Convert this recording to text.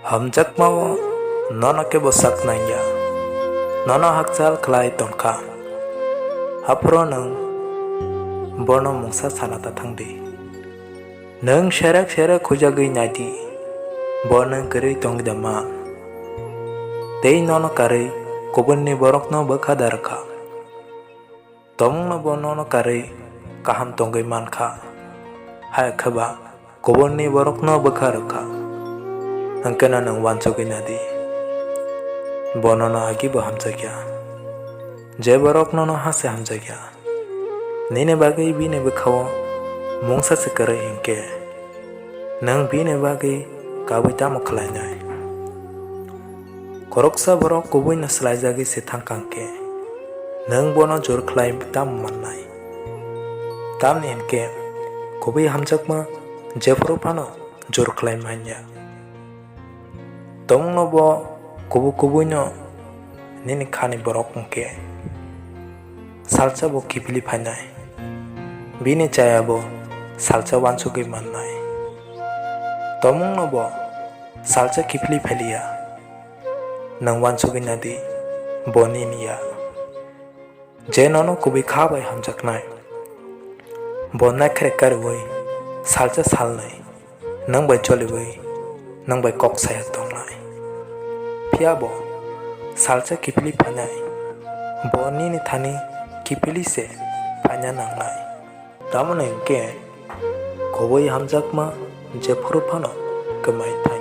Hamjakmawo nono ke bosak nanya, nono hakjal kelai tonka, hapro neng bono mungsa sanata thangdi, neng serak khujagui nyadi, bono keri tong dama, tei nono kari kubunni borok no bakadarka, tomung no bono kari kaham tonggui manka, hai khaba kubunni borok no bakaraka. Angkana nang wancogi nadi bono no agi bo hamjakya je borok no hase hamjakya nine bagai bine bakawo mungsa se kare inke nang bine bagai kabui tamo khlainai koroksa borok kubui na slaijagi se thangkangke nang bono jor khlai tam mannai tam inke kubui hamjakma jefro pano jor khlai manya tong no bo kubu no nini khani borok ke salcha bo kipili phainai bini chaya bo salcha wanchugi mannai tomung no bo salcha kipili phalia nang wanchugi nadi boni niya je nono kubi khabai hamjaknai bonna khre karwai salcha salnai nang bai cholibai nang bai kok saya tongnai Piabo salcha kipili panai boni ni thani kipili se panya nangnai tamone ke koboi hamjakma je phuru phano kemai thai